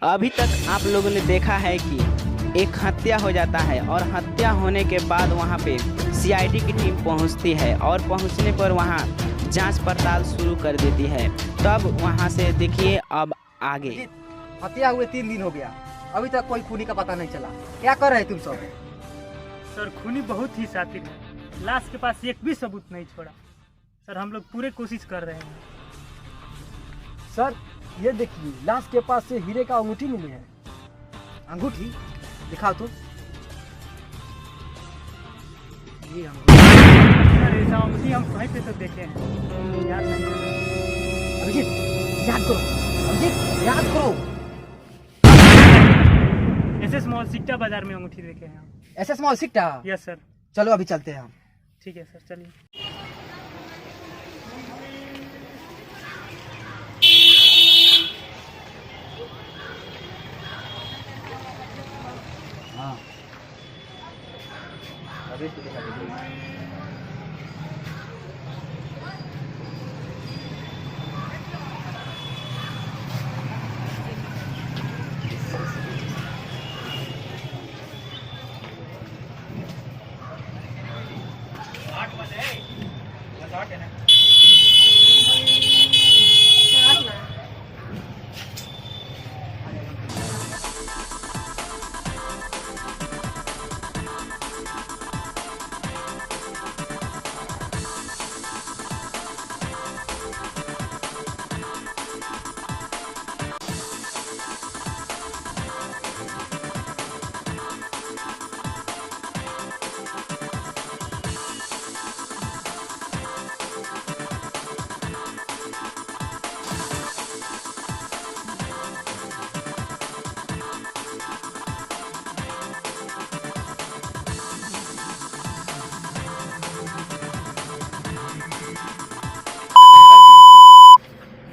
अभी तक आप लोगों ने देखा है कि एक हत्या हो जाता है और हत्या होने के बाद वहां पे सीआईडी की टीम पहुंचती है और पहुंचने पर वहां जांच पड़ताल शुरू कर देती है। तब वहां से देखिए अब आगे। हत्या हुए 3 दिन हो गया, अभी तक कोई खूनी का पता नहीं चला। क्या कर रहे तुम सब? सर खूनी बहुत ही शातिर है, लाश के पास एक भी सबूत नहीं छोड़ा। सर हम लोग पूरे कोशिश कर रहे हैं। सर ये देखिए, लाश के पास से हीरे का अंगूठी मिली है। अंगूठी दिखाओ तो। ये सर ऐसा अंगूठी हम कहीं पे तो देखे हैं, याद नहीं है। अभिजीत याद करो, अभिजीत याद करो। एसएस मॉल सिक्टा बाजार में अंगूठी देखे हैं हम। SS mall Sikta? Yes sir. चलो अभी चलते हैं हम। ठीक है सर, चलिए। हाँ अभी तो दिखा दीजिए।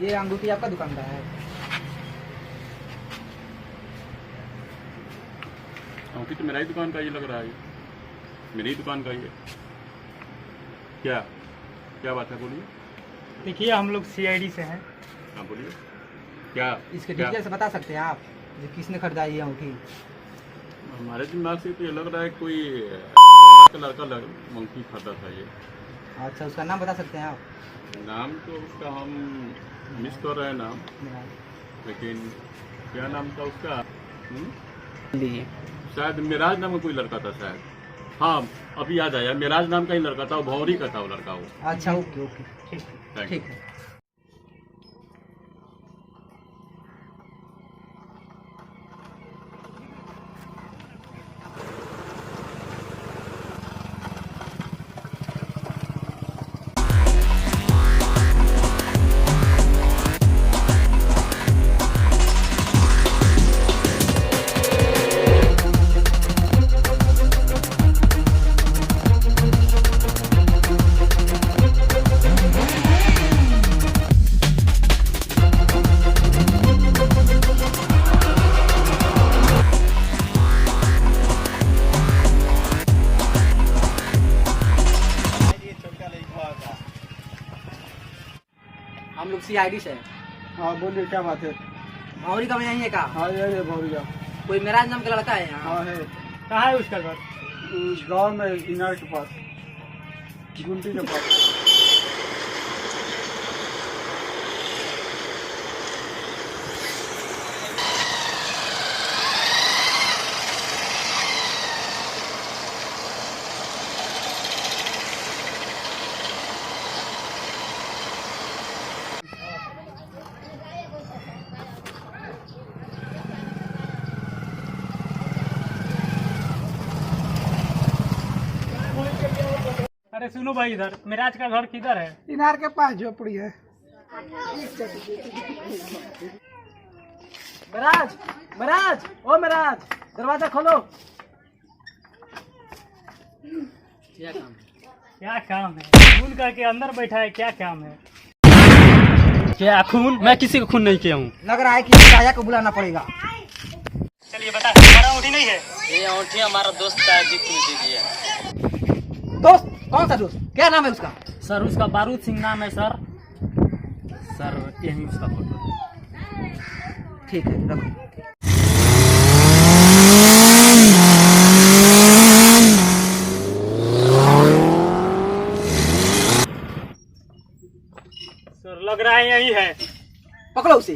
ये अंगूठी आपका दुकान का है? अंगूठी तो मेरा ही दुकान का ये लग रहा है, मेरी ही दुकान का ही है। क्या क्या बात है, बोलिए। देखिए हम लोग सीआईडी से हैं। हाँ बोलिए, क्या इसके क्या? डिटेल से बता सकते हैं आप जो किसने खरीदा ये अंगूठी? हमारे दिमाग से तो ये लग रहा है कोई का लड़का अंगूठी खाता था ये। अच्छा उसका नाम बता सकते हैं आप? नाम तो उसका हम मिस कर रहे हैं नाम, लेकिन क्या नाम था उसका? शायद मिराज नाम का कोई लड़का था शायद। हाँ अभी याद आया, मिराज नाम का ही लड़का था, वो भौरी का था वो लड़का वो। अच्छा ओके ओके ठीक Thank ठीक you. है। हम लोग सीआईडी से हैं। हाँ बोलिए, क्या बात है? भौरी का में यही है का? हाँ ये भौरिया। कोई मेराज नाम का लड़का है यहाँ? हाँ है, कहाँ है उसका घर? उस गाँव में इनार के पास, गुंटी के पास। अरे सुनो भाई, इधर मिराज का घर किधर है? इनार के पास झोपड़ी है। मेराज, मेराज, ओ मेराज, दरवाजा खोलो। क्या काम है? क्या काम है? खून करके अंदर बैठा है, क्या काम है? क्या खून? मैं किसी को खून नहीं किया हूँ। लग रहा है कि राजा को बुलाना पड़ेगा। चलिए बता, हमारा अंगूठी नहीं है? ये अंगूठी हमारा दोस्त का है, दीजिए। दोस्त? कौन सा दोस्त? क्या नाम है उसका? सर उसका बारूद सिंह नाम है सर। सर यही उसका फोटो है। ठीक है रखो। पकड़ो उसे।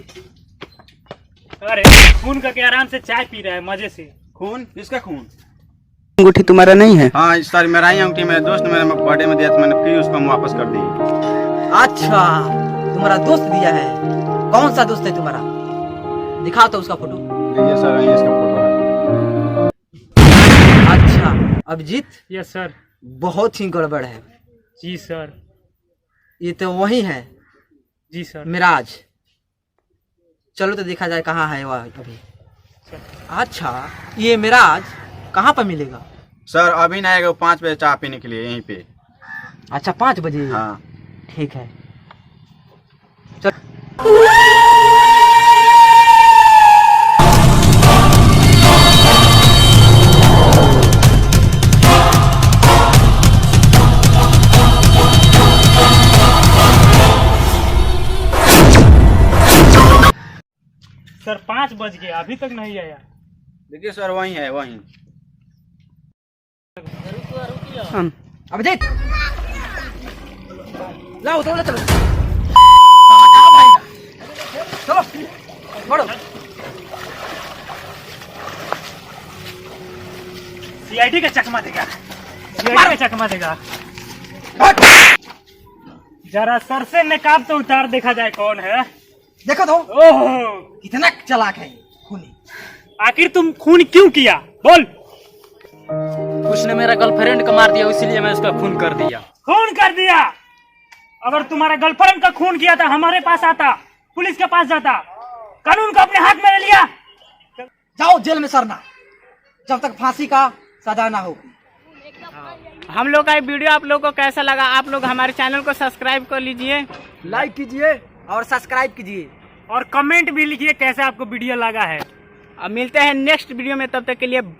अरे खून का के आराम से चाय पी रहा है मजे से। खून? किसका खून? अंगूठी तुम्हारा नहीं है? हाँ इस सारी मेरा ही अंगूठी मेरे दोस्त ने मेरे बर्थडे में दिया था, मैंने फिर उसको वापस कर दी। अच्छा तुम्हारा दोस्त दिया है। कौन सा दोस्त है तुम्हारा? दिखाओ तो उसका फोटो। ये सर ये इसका फोटो है। अच्छा अभिजीत, यस सर। बहुत ही गड़बड़ है। जी सर। ये तो वही है जी सर। मिराज। चलो तो देखा जाए कहाँ है वह अभी। अच्छा ये मिराज कहाँ पर मिलेगा? सर अभी ना आएगा, 5 बजे चाय पीने के लिए यहीं पे। अच्छा 5 बजे। हाँ ठीक है चल। सर 5 बज गए अभी तक नहीं आया। देखिए सर वही है वही। अभिजीत लाओ चलो चलो चलो छोड़ो। सीआईडी का चकमा देगा, सीआईडी का चकमा देगा। जरा सर से नकाब तो उतार देखा जाए कौन है। देखो तो ओह कितना चालाक है खूनी। आखिर तुम खून क्यों किया बोल? उसने मेरा गर्लफ्रेंड को मार दिया, इसीलिए मैं उसका खून कर दिया। खून कर दिया? अगर तुम्हारा गर्लफ्रेंड का खून किया था हमारे पास आता, पुलिस के पास जाता, कानून को अपने हाथ में ले लिया। जाओ जेल में सरना जब तक फांसी का सजा ना हो। हम लोग का ये वीडियो आप लोगों को कैसा लगा? आप लोग हमारे चैनल को सब्सक्राइब कर लीजिए, लाइक कीजिए और सब्सक्राइब कीजिए और कमेंट भी लिखिए कैसा आपको वीडियो लगा है। अब मिलते हैं नेक्स्ट वीडियो में, तब तक के लिए बाय।